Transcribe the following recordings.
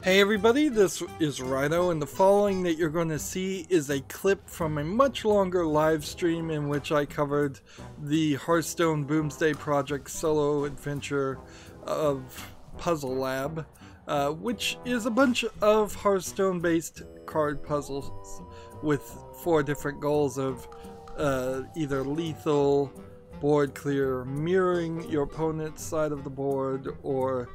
Hey everybody, this is Rydo, and the following that you're going to see is a clip from a much longer live stream in which I covered the Hearthstone Boomsday Project solo adventure of Puzzle Lab, which is a bunch of Hearthstone based card puzzles with 4 different goals of either lethal, board clear, mirroring your opponent's side of the board, or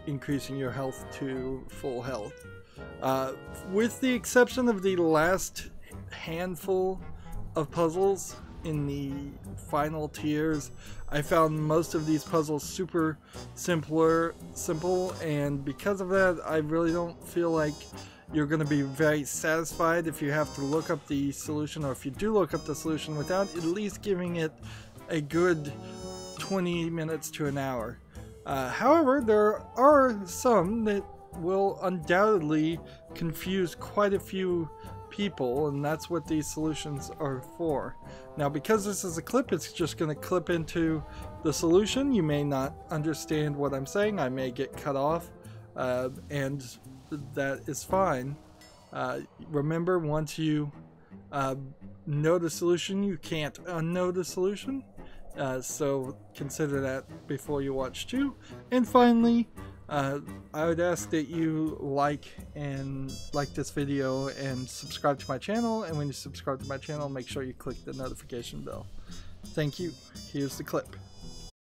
increasing your health to full health. With the exception of the last handful of puzzles in the final tiers, I found most of these puzzles super simple, and because of that, I really don't feel like you're going to be very satisfied if you have to look up the solution, or if you do look up the solution without at least giving it a good 20 minutes to an hour. However, there are some that will undoubtedly confuse quite a few people, and that's what these solutions are for. Now, because this is a clip, it's just going to clip into the solution. You may not understand what I'm saying. I may get cut off, and that is fine. Remember, once you know the solution, you can't unknow the solution. So consider that before you watch too. And finally, I would ask that you like this video and subscribe to my channel. And when you subscribe to my channel, make sure you click the notification bell. Thank you. Here's the clip.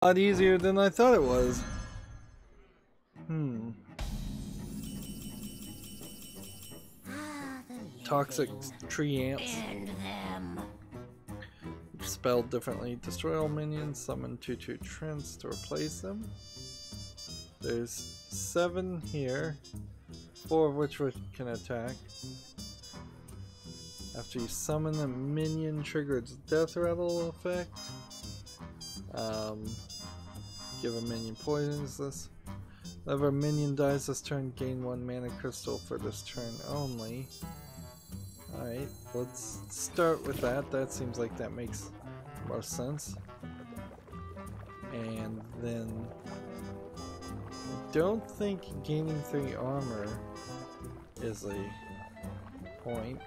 A lot easier than I thought it was. Toxic Treants. Spelled differently. Destroy all minions, summon 2/2 Treants to replace them. There's 7 here, 4 of which we can attack. After you summon a minion, trigger its death rattle effect. Give a minion poisons this. Whenever a minion dies this turn, gain 1 mana crystal for this turn only. Alright, let's start with that. That seems like that makes most sense. And then I don't think gaining 3 armor is a point.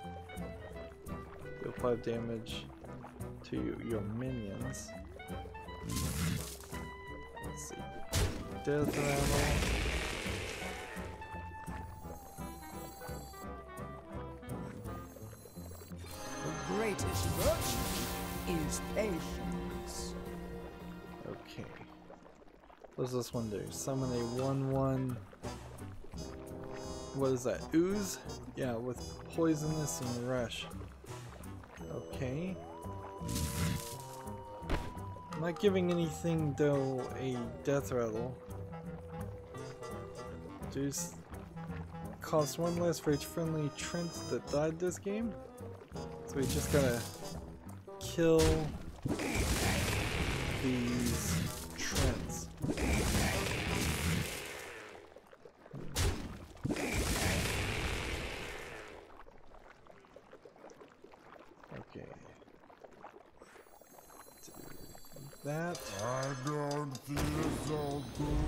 Deal 5 damage to your minions. Let's see. Death rattle. Greatest virtue is patience. Okay. What does this one do? Summon a 1/1. What is that? Ooze? Yeah, with poisonous and rush. Okay. I'm not giving anything though a death rattle. Just cost 1 less for each friendly Treants that died this game. So we just gotta kill these Treants. Okay. Do that. I don't feel so good.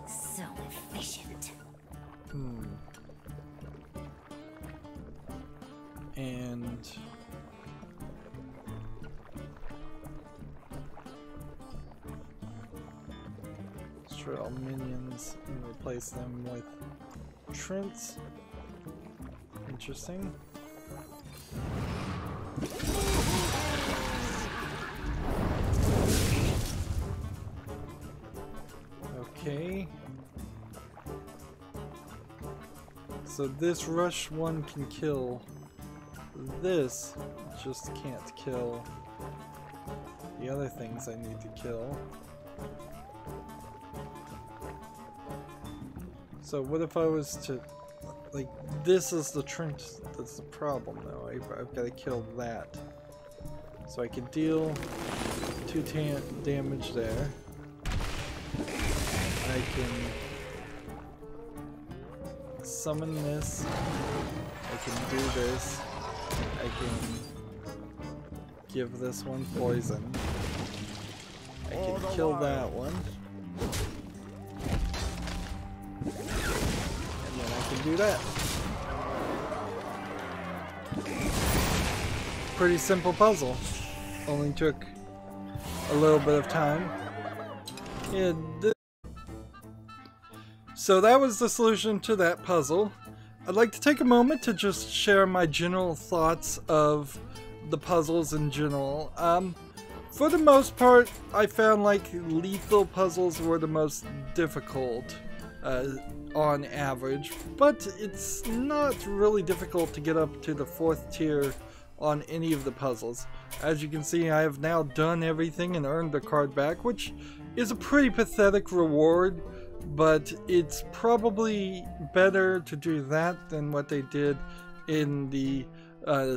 So efficient. And destroy all minions and replace them with Treants. Interesting. Okay. So this rush one can kill. This just can't kill the other things I need to kill. So what if I was to, like, this is the Treant that's the problem though. I've got to kill that. So I can deal 2 damage there. I can summon this. I can do this. I can give this one poison. I can kill that one. And then I can do that. Pretty simple puzzle. Only took a little bit of time. Yeah, so that was the solution to that puzzle. I'd like to take a moment to just share my general thoughts of the puzzles in general. For the most part, I found like lethal puzzles were the most difficult on average, but it's not really difficult to get up to the 4th tier on any of the puzzles. As you can see, I have now done everything and earned the card back, which is a pretty pathetic reward, but it's probably better to do that than what they did in the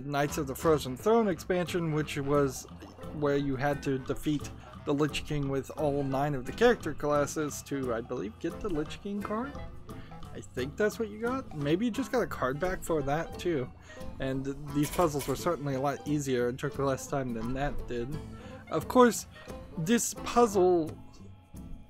Knights of the Frozen Throne expansion, which was where you had to defeat the Lich King with all 9 of the character classes to, I believe, get the Lich King card. I think that's what you got. Maybe you just got a card back for that too. And these puzzles were certainly a lot easier and took less time than that did. Of course, this puzzle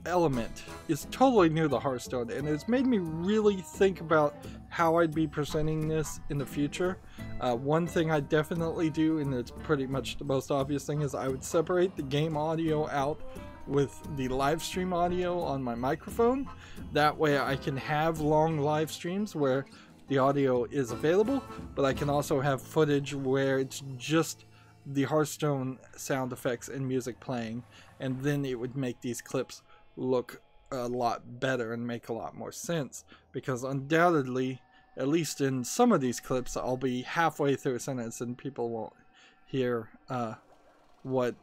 element is totally new to Hearthstone, and it's made me really think about how I'd be presenting this in the future. One thing I definitely do, and it's pretty much the most obvious thing, is I would separate the game audio out with the live stream audio on my microphone. That way I can have long live streams where the audio is available, but I can also have footage where it's just the Hearthstone sound effects and music playing, and then it would make these clips look a lot better and make a lot more sense, because undoubtedly, at least in some of these clips, I'll be halfway through a sentence and people won't hear what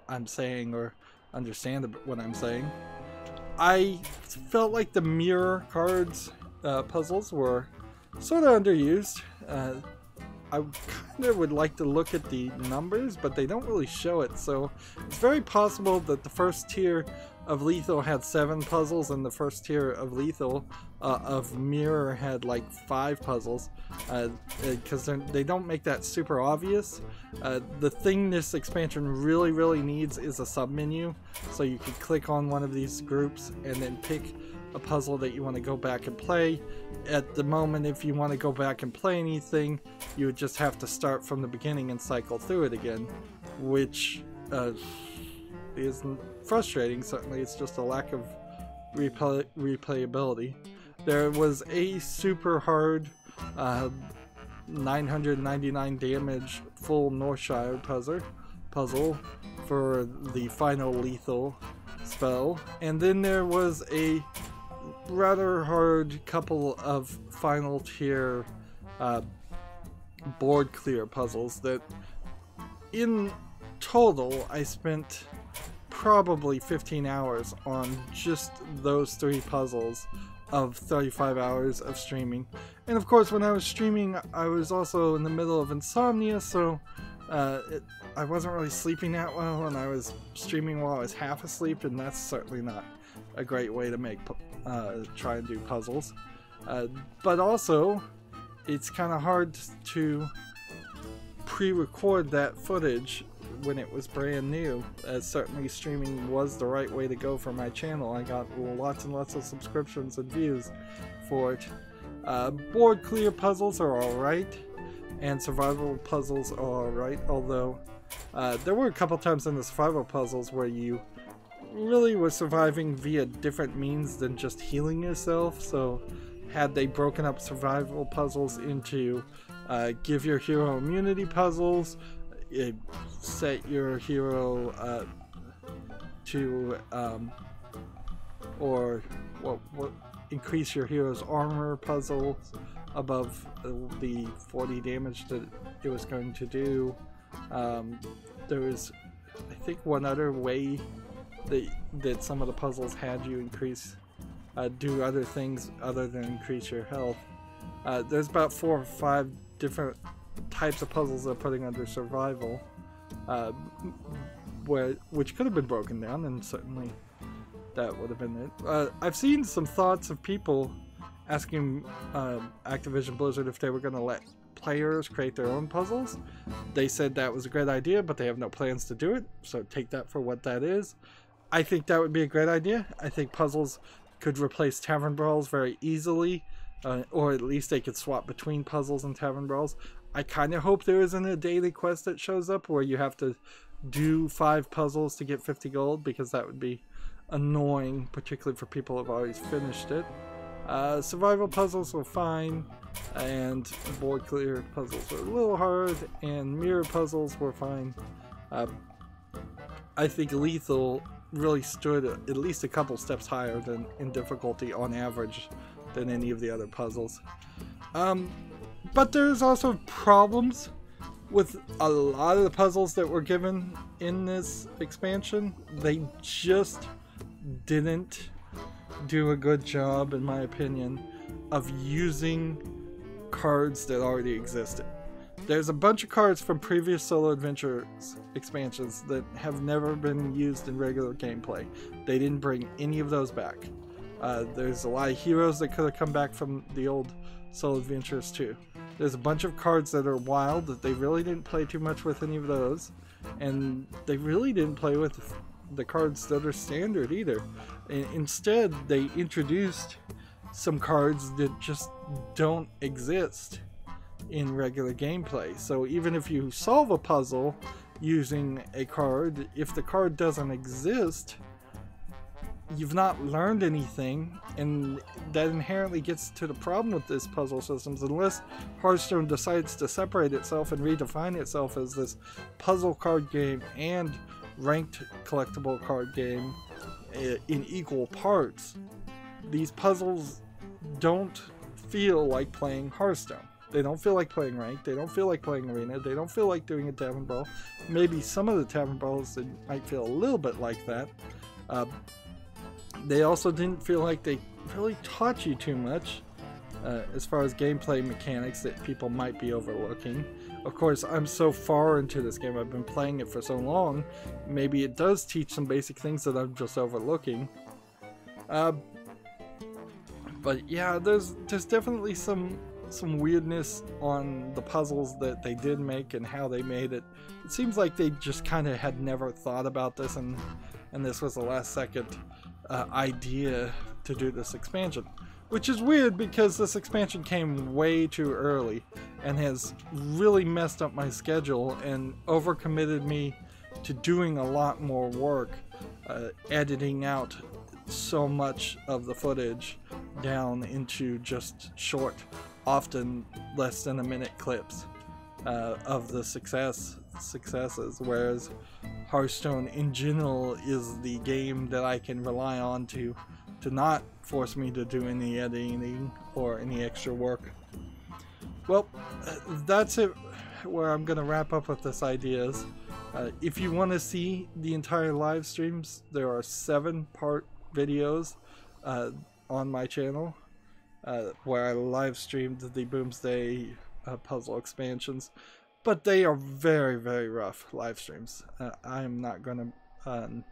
I'm saying or understand what I'm saying. I felt like the mirror cards puzzles were sort of underused. I kind of would like to look at the numbers, but they don't really show it, so it's very possible that the first tier of Lethal had 7 puzzles and the first tier of Lethal of Mirror had like 5 puzzles, because they don't make that super obvious. The thing this expansion really needs is a submenu, so you could click on one of these groups and then pick a puzzle that you want to go back and play. At the moment, if you want to go back and play anything, you would just have to start from the beginning and cycle through it again, which is frustrating. Certainly, it's just a lack of replayability. There was a super hard 999 damage full Northshire puzzle for the final lethal spell, and then there was a rather hard couple of final tier board clear puzzles that in total I spent probably 15 hours on just those 3 puzzles of 35 hours of streaming. And of course, when I was streaming, I was also in the middle of insomnia, so I wasn't really sleeping that well, and I was streaming while I was half asleep, and that's certainly not a great way to make try and do puzzles. But also, it's kind of hard to pre-record that footage when it was brand new, as certainly streaming was the right way to go for my channel. I got lots and lots of subscriptions and views for it. Board clear puzzles are alright, and survival puzzles are alright, although there were a couple times in the survival puzzles where you really were surviving via different means than just healing yourself. So had they broken up survival puzzles into give your hero immunity puzzles, set your hero to or increase your hero's armor puzzle above the 40 damage that it was going to do. There was, I think, one other way that some of the puzzles had you increase, do other things other than increase your health. There's about 4 or 5 different types of puzzles they're putting under survival, which could have been broken down, and certainly that would have been it. I've seen some thoughts of people asking Activision Blizzard if they were going to let players create their own puzzles. They said that was a great idea, but they have no plans to do it, so take that for what that is. I think that would be a great idea. I think puzzles could replace tavern brawls very easily, or at least they could swap between puzzles and tavern brawls. I kind of hope there isn't a daily quest that shows up where you have to do 5 puzzles to get 50 gold, because that would be annoying, particularly for people who have already finished it. Survival puzzles were fine, and board clear puzzles were a little hard, and mirror puzzles were fine. I think lethal really stood at least a couple steps higher than in difficulty on average than any of the other puzzles. But there's also problems with a lot of the puzzles that were given in this expansion. They just didn't do a good job, in my opinion, of using cards that already existed. There's a bunch of cards from previous Solo Adventures expansions that have never been used in regular gameplay. They didn't bring any of those back. There's a lot of heroes that could have come back from the old Solo Adventures too. There's a bunch of cards that are wild that they really didn't play too much with any of those, and they really didn't play with the cards that are standard either. Instead, they introduced some cards that just don't exist in regular gameplay. So even if you solve a puzzle using a card, if the card doesn't exist, you've not learned anything, and that inherently gets to the problem with this puzzle systems. Unless Hearthstone decides to separate itself and redefine itself as this puzzle card game and ranked collectible card game in equal parts, these puzzles don't feel like playing Hearthstone. They don't feel like playing ranked, they don't feel like playing arena, they don't feel like doing a tavern brawl. Maybe some of the tavern brawls that might feel a little bit like that. They also didn't feel like they really taught you too much as far as gameplay mechanics that people might be overlooking. Of course, I'm so far into this game, I've been playing it for so long, maybe it does teach some basic things that I'm just overlooking. But yeah, there's definitely some weirdness on the puzzles that they did make and how they made it. It seems like they just kind of had never thought about this, and this was a last second idea to do this expansion, which is weird because this expansion came way too early and has really messed up my schedule and overcommitted me to doing a lot more work, editing out so much of the footage down into just short, often less than a minute clips of the successes, whereas Hearthstone in general is the game that I can rely on to not force me to do any editing or any extra work. Well, that's it where I'm gonna wrap up with this ideas. If you want to see the entire live streams, there are 7-part videos on my channel where I live streamed the Boomsday puzzle expansions, but they are very, very rough live streams. I am not going to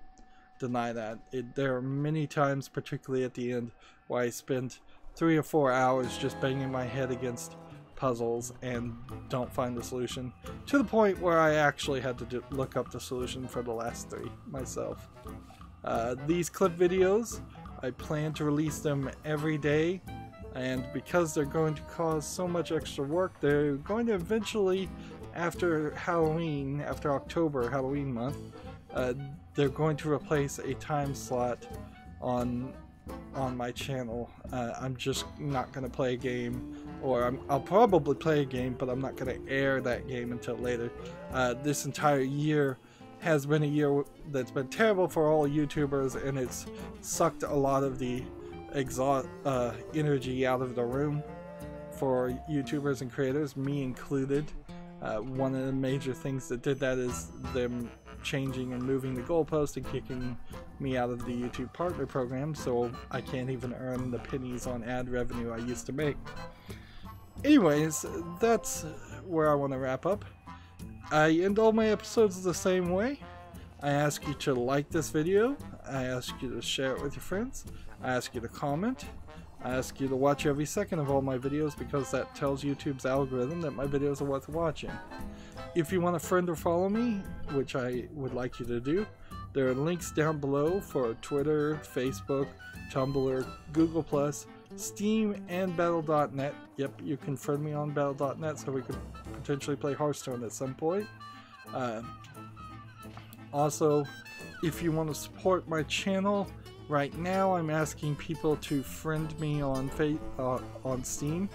deny that. There are many times, particularly at the end, where I spend 3 or 4 hours just banging my head against puzzles and don't find the solution, to the point where I actually had to look up the solution for the last 3 myself. These clip videos, I plan to release them every day, and because they're going to cause so much extra work, they're going to eventually, after Halloween, after October, Halloween month, they're going to replace a time slot on my channel. I'm just not going to play a game, or I'll probably play a game, but I'm not going to air that game until later. This entire year has been a year that's been terrible for all YouTubers, and it's sucked a lot of the energy out of the room for YouTubers and creators, me included. One of the major things that did that is them changing and moving the goalpost and kicking me out of the YouTube partner program, so I can't even earn the pennies on ad revenue I used to make. Anyways, that's where I want to wrap up. I end all my episodes the same way. I ask you to like this video, I ask you to share it with your friends, I ask you to comment, I ask you to watch every second of all my videos, because that tells YouTube's algorithm that my videos are worth watching. If you want to friend or follow me, which I would like you to do, There are links down below for Twitter, Facebook, Tumblr, Google+, Steam, and Battle.net. Yep, you can friend me on Battle.net so we could potentially play Hearthstone at some point. Also, if you want to support my channel, right now I'm asking people to friend me on Steam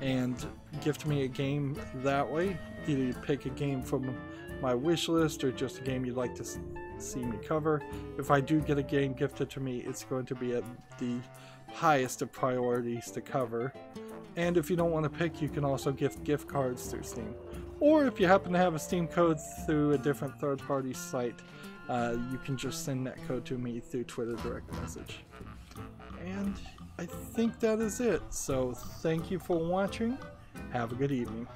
and gift me a game that way. Either you pick a game from my wish list or just a game you'd like to see me cover. If I do get a game gifted to me, it's going to be at the highest of priorities to cover. And if you don't want to pick, you can also gift cards through Steam. Or if you happen to have a Steam code through a different third-party site, you can just send that code to me through Twitter direct message. And I think that is it. So thank you for watching. Have a good evening.